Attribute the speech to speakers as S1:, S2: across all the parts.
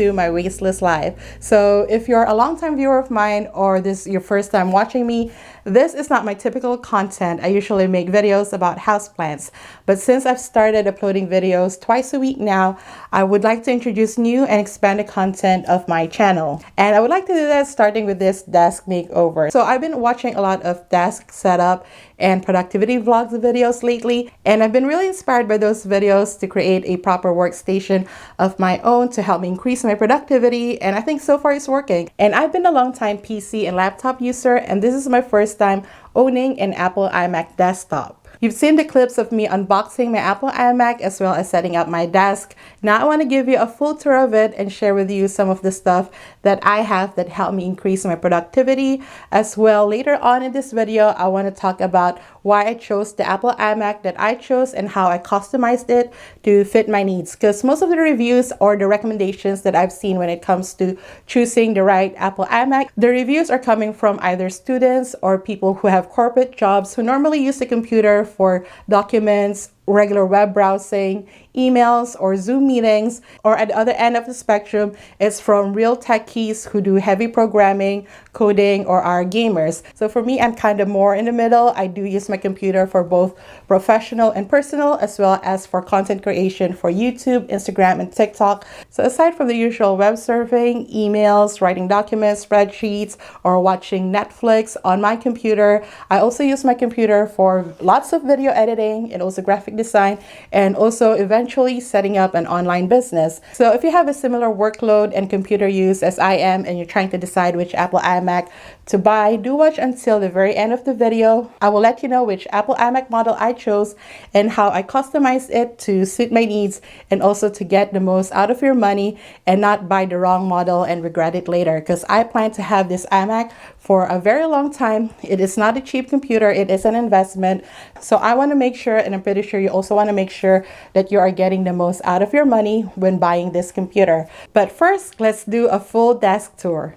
S1: to my wasteless life. So if you're a longtime viewer of mine or this is your first time watching me, this is not my typical content. I usually make videos about houseplants, but since I've started uploading videos twice a week now, I would like to introduce new and expanded content of my channel. And I would like to do that starting with this desk makeover. So I've been watching a lot of desk setup and productivity vlogs videos lately, and I've been really inspired by those videos to create a proper workstation of my own to help me increase my productivity, and I think so far it's working. And I've been a long time PC and laptop user, and this is my first time owning an Apple iMac desktop. You've seen the clips of me unboxing my Apple iMac as well as setting up my desk. Now I want to give you a full tour of it and share with you some of the stuff that I have that helped me increase my productivity. As well, later on in this video, I want to talk about why I chose the Apple iMac that I chose and how I customized it to fit my needs. Because most of the reviews or the recommendations that I've seen when it comes to choosing the right Apple iMac, the reviews are coming from either students or people who have corporate jobs who normally use the computer for documents, regular web browsing, emails, or Zoom meetings. Or at the other end of the spectrum, it's from real techies who do heavy programming, coding, or are gamers. So for me, I'm kind of more in the middle. I do use my computer for both professional and personal, as well as for content creation for YouTube, Instagram, and TikTok. So aside from the usual web surfing, emails, writing documents, spreadsheets, or watching Netflix on my computer, I also use my computer for lots of video editing and also graphic design, and also eventually setting up an online business. So if you have a similar workload and computer use as I am, and you're trying to decide which Apple iMac to buy, do watch until the very end of the video. I will let you know which Apple iMac model I chose and how I customized it to suit my needs, and also to get the most out of your money and not buy the wrong model and regret it later, because I plan to have this iMac for a very long time. It is not a cheap computer, it is an investment. So I want to make sure, and I'm pretty sure you also want to make sure, that you are getting the most out of your money when buying this computer. But first, let's do a full desk tour.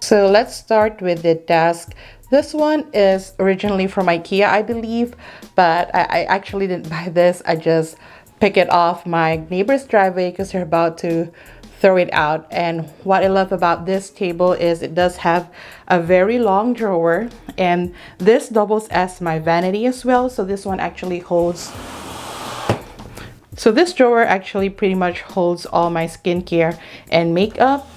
S1: So let's start with the desk. This one is originally from IKEA, I believe, but I actually didn't buy this. I just picked it off my neighbor's driveway because they're about to throw it out. And what I love about this table is it does have a very long drawer, and this doubles as my vanity as well. So this one actually holds, so this drawer actually pretty much holds all my skincare and makeup.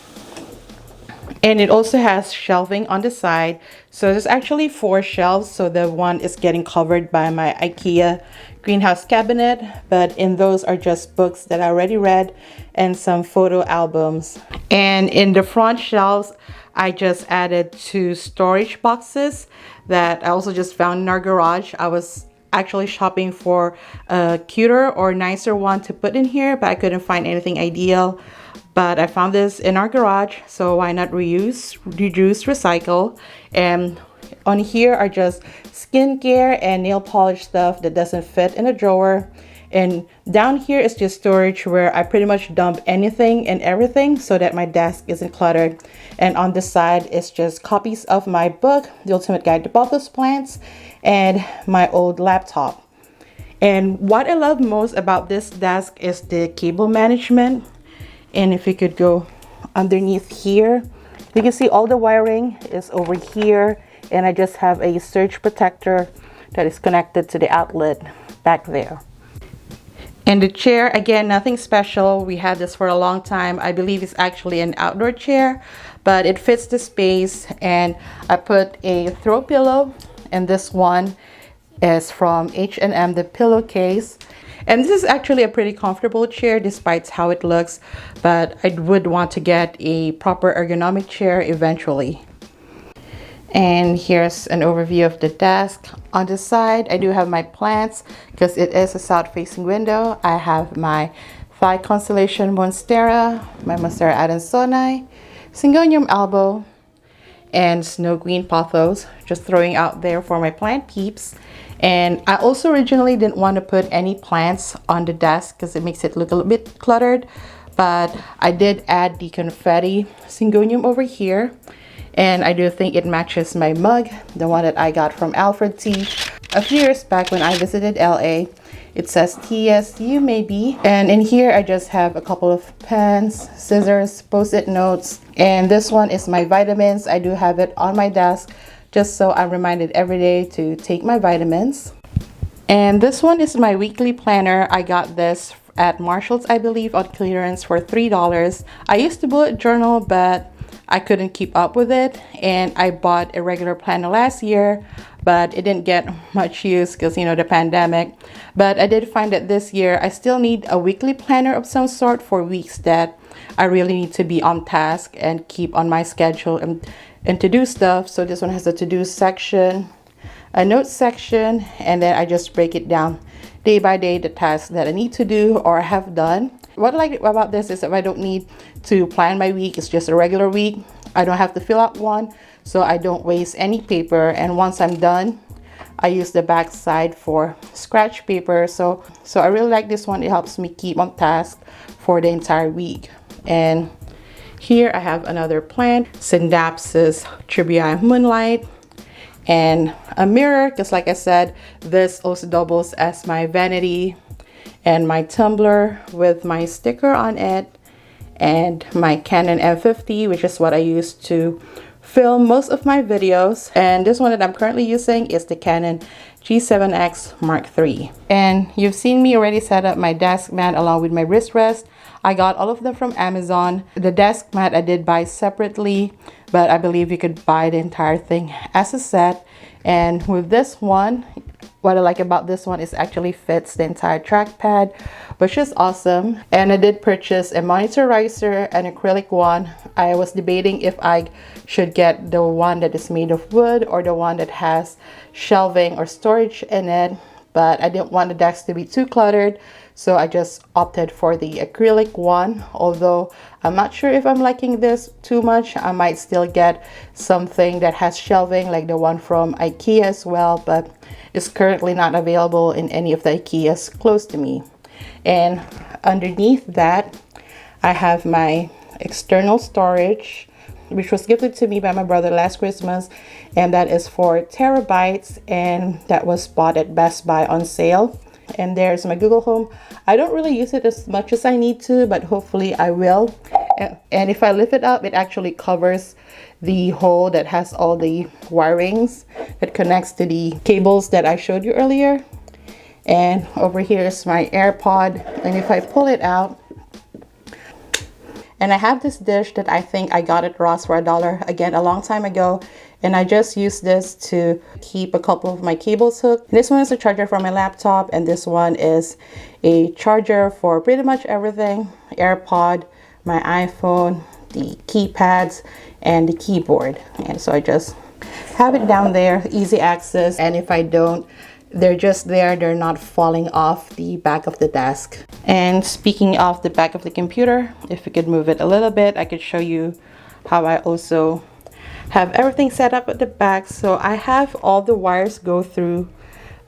S1: And it also has shelving on the side. So there's actually 4 shelves. So the one is getting covered by my IKEA greenhouse cabinet, but in those are just books that I already read and some photo albums. And in the front shelves, I just added 2 storage boxes that I also just found in our garage. I was actually shopping for a cuter or nicer one to put in here, but I couldn't find anything ideal. But I found this in our garage, so why not reuse, reduce, recycle. And on here are just skincare and nail polish stuff that doesn't fit in a drawer. And down here is just storage where I pretty much dump anything and everything so that my desk isn't cluttered. And on this side is just copies of my book, The Ultimate Guide to Bulbous Plants, and my old laptop. And what I love most about this desk is the cable management. And if you could go underneath here, you can see all the wiring is over here, and I just have a surge protector that is connected to the outlet back there. And the chair, again, nothing special. We had this for a long time. I believe it's actually an outdoor chair, but it fits the space. And I put a throw pillow, and this one is from H&M, the pillowcase. And this is actually a pretty comfortable chair despite how it looks, but I would want to get a proper ergonomic chair eventually. And here's an overview of the desk. On the side, I do have my plants because it is a south-facing window. I have my Thigh Constellation Monstera, my Monstera Adansonii, Syngonium albo, and Snow Green Pothos, just throwing out there for my plant peeps. And I also originally didn't want to put any plants on the desk because it makes it look a little bit cluttered, but I did add the confetti Syngonium over here, and I do think it matches my mug, the one that I got from Alfred T. a few years back when I visited LA. It says TSU maybe. And in here I just have a couple of pens, scissors, post-it notes. And this one is my vitamins. I do have it on my desk just so I'm reminded every day to take my vitamins. And this one is my weekly planner. I got this at Marshall's, I believe, on clearance for $3. I used to bullet journal, but I couldn't keep up with it, and I bought a regular planner last year, but it didn't get much use because, you know, the pandemic. But I did find that this year I still need a weekly planner of some sort for weeks that I really need to be on task and keep on my schedule and to do stuff. So this one has a to-do section, a notes section, and then I just break it down day by day, the tasks that I need to do or have done. What I like about this is if I don't need to plan my week, it's just a regular week. I don't have to fill out one, so I don't waste any paper. And once I'm done, I use the back side for scratch paper. So I really like this one. It helps me keep on task for the entire week. And here I have another plant, Synapsis Tribia Moonlight, and a mirror, because like I said, this also doubles as my vanity, and my tumbler with my sticker on it, and my Canon M50, which is what I use to film most of my videos. And this one that I'm currently using is the Canon G7X Mark III. And you've seen me already set up my desk mat along with my wrist rest. I got all of them from Amazon. The desk mat I did buy separately, but I believe you could buy the entire thing as a set. And with this one, what I like about this one is actually fits the entire trackpad, which is awesome. And I did purchase a monitor riser, an acrylic one. I was debating if I should get the one that is made of wood or the one that has shelving or storage in it, but I didn't want the desk to be too cluttered, so I just opted for the acrylic one. Although I'm not sure if I'm liking this too much, I might still get something that has shelving like the one from IKEA as well, but it's currently not available in any of the IKEAs close to me. And underneath that, I have my external storage, which was gifted to me by my brother last Christmas, and that is 4 terabytes, and that was bought at Best Buy on sale. And there's my Google Home. I don't really use it as much as I need to, but hopefully I will. And if I lift it up, it actually covers the hole that has all the wirings that connects to the cables that I showed you earlier. And over here is my AirPod, and if I pull it out, and I have this dish that I think I got at Ross for $1 again a long time ago, and I just use this to keep a couple of my cables hooked. This one is a charger for my laptop, and this one is a charger for pretty much everything: AirPod, my iPhone, the keypads, and the keyboard. And so I just have it down there, easy access, and if I don't, they're just there, they're not falling off the back of the desk. And speaking of the back of the computer, if we could move it a little bit, I could show you how I also have everything set up at the back. So I have all the wires go through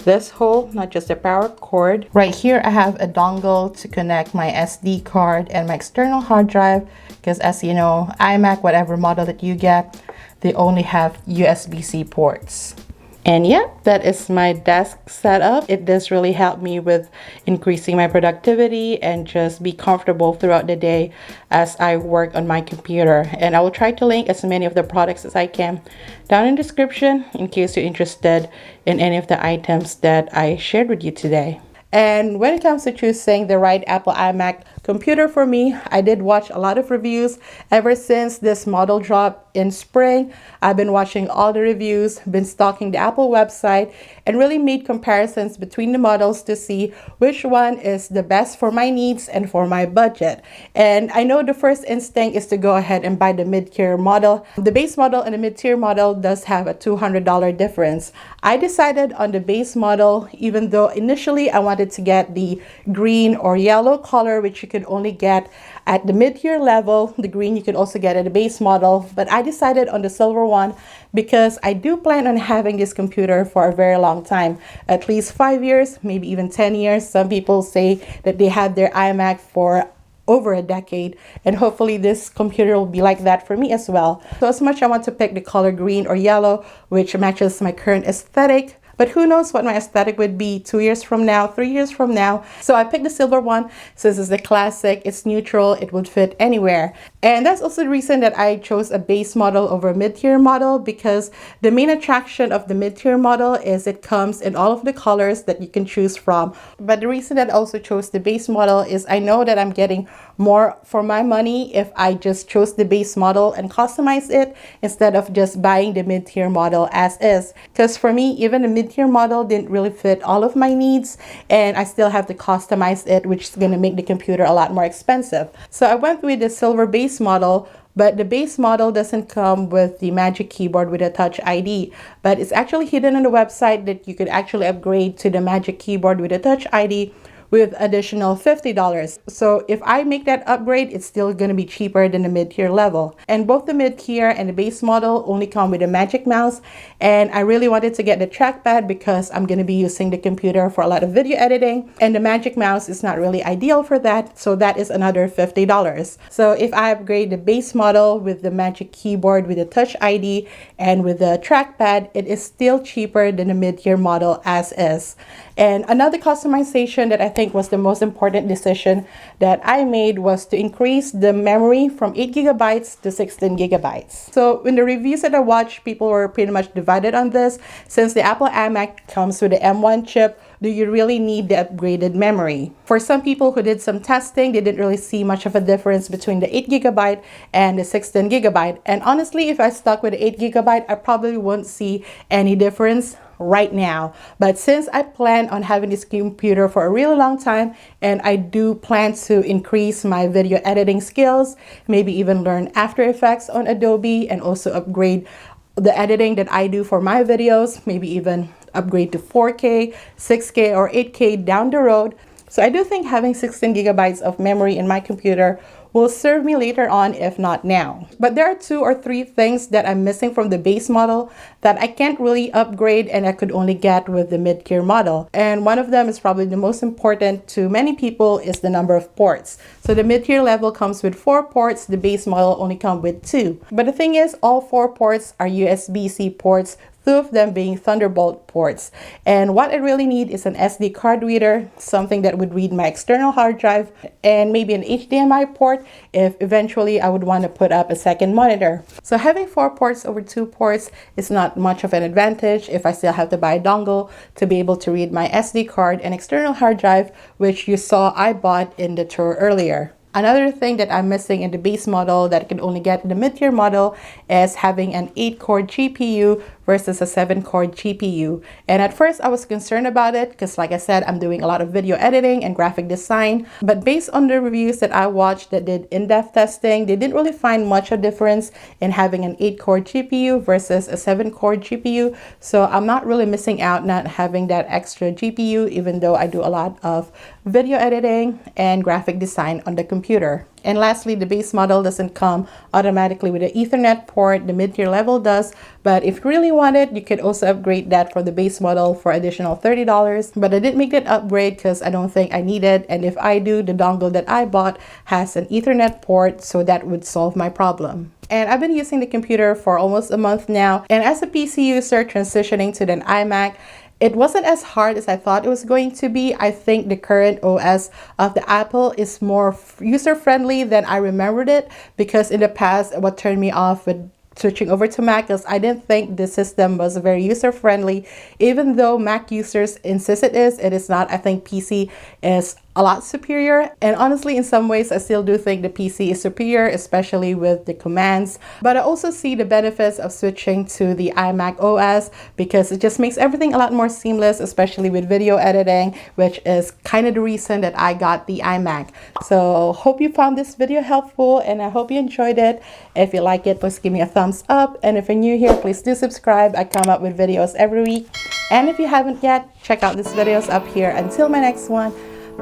S1: this hole, not just a power cord. Right here I have a dongle to connect my SD card and my external hard drive, because as you know, iMac, whatever model that you get, they only have USB-C ports. And yeah, that is my desk setup. It does really help me with increasing my productivity and just be comfortable throughout the day as I work on my computer. And I will try to link as many of the products as I can down in the description in case you're interested in any of the items that I shared with you today. And when it comes to choosing the right Apple iMac computer for me, I did watch a lot of reviews ever since this model dropped in spring. I've been watching all the reviews, been stalking the Apple website, and really made comparisons between the models to see which one is the best for my needs and for my budget. And I know the first instinct is to go ahead and buy the mid-tier model. The base model and the mid-tier model does have a $200 difference. I decided on the base model, even though initially I wanted to get the green or yellow color, which you could only get at the mid-tier level. The green you could also get at the base model, but I decided on the silver one because I do plan on having this computer for a very long time, at least 5 years, maybe even 10 years. Some people say that they had their iMac for over a decade, and hopefully this computer will be like that for me as well. So as much I want to pick the color green or yellow, which matches my current aesthetic, But who knows what my aesthetic would be 2 years from now, 3 years from now. So I picked the silver one since it's the classic, it's neutral, it would fit anywhere. And that's also the reason that I chose a base model over a mid-tier model, because the main attraction of the mid-tier model is it comes in all of the colors that you can choose from. But the reason that I also chose the base model is I know that I'm getting more for my money if I just chose the base model and customize it instead of just buying the mid-tier model as is. Because for me, even the mid-tier model didn't really fit all of my needs, and I still have to customize it, which is going to make the computer a lot more expensive. So I went with the silver base model, but the base model doesn't come with the Magic Keyboard with a Touch ID, but it's actually hidden on the website that you could actually upgrade to the Magic Keyboard with a Touch ID with additional $50. So if I make that upgrade, it's still going to be cheaper than the mid-tier level. And both the mid-tier and the base model only come with a Magic Mouse. And I really wanted to get the trackpad because I'm going to be using the computer for a lot of video editing. And the Magic Mouse is not really ideal for that. So that is another $50. So if I upgrade the base model with the Magic Keyboard with the Touch ID and with the trackpad, it is still cheaper than the mid-tier model as is. And another customization that I think was the most important decision that I made was to increase the memory from 8 gigabytes to 16 gigabytes. So in the reviews that I watched, people were pretty much divided on this. Since the Apple iMac comes with the M1 chip, do you really need the upgraded memory? For some people who did some testing, they didn't really see much of a difference between the 8 gigabyte and the 16 gigabyte. And honestly, if I stuck with the 8 gigabyte, I probably won't see any difference right now. But since I plan on having this computer for a really long time, and I do plan to increase my video editing skills, maybe even learn After Effects on Adobe, and also upgrade the editing that I do for my videos, maybe even upgrade to 4K, 6K, or 8K down the road. So I do think having 16 gigabytes of memory in my computer will serve me later on, if not now. But there are 2 or 3 things that I'm missing from the base model that I can't really upgrade and I could only get with the mid-tier model. And one of them is probably the most important to many people is the number of ports. So the mid-tier level comes with 4 ports, the base model only comes with 2. But the thing is, all 4 ports are USB-C ports, 2 of them being Thunderbolt ports. And what I really need is an SD card reader, something that would read my external hard drive, and maybe an HDMI port if eventually I would want to put up a second monitor. So having 4 ports over 2 ports is not much of an advantage if I still have to buy a dongle to be able to read my SD card and external hard drive, which you saw I bought in the tour earlier. Another thing that I'm missing in the base model that I can only get in the mid-tier model is having an 8-core GPU versus a 7-core GPU. And at first I was concerned about it because, like I said, I'm doing a lot of video editing and graphic design. But based on the reviews that I watched that did in-depth testing, they didn't really find much of a difference in having an 8-core GPU versus a 7-core GPU. So I'm not really missing out not having that extra GPU, even though I do a lot of video editing and graphic design on the computer. And lastly, the base model doesn't come automatically with an Ethernet port. The mid-tier level does. But if you really want it, you could also upgrade that for the base model for additional $30. But I didn't make that upgrade because I don't think I need it. And if I do, the dongle that I bought has an Ethernet port, so that would solve my problem. And I've been using the computer for almost a month now. And as a PC user transitioning to an iMac, it wasn't as hard as I thought it was going to be. I think the current OS of the Apple is more user-friendly than I remembered it, because in the past, what turned me off with switching over to Mac is I didn't think the system was very user-friendly. Even though Mac users insist it is not. I think PC is a lot superior, and honestly in some ways I still do think the PC is superior, especially with the commands. But I also see the benefits of switching to the iMac OS because it just makes everything a lot more seamless, especially with video editing, which is kind of the reason that I got the iMac. So hope you found this video helpful, and I hope you enjoyed it. If you like it, please give me a thumbs up, and if you're new here, please do subscribe. I come up with videos every week, and if you haven't yet, check out these videos up here until my next one.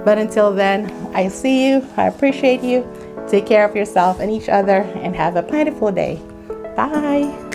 S1: But until then, I see you, I appreciate you. Take care of yourself and each other, and have a plentiful day. Bye.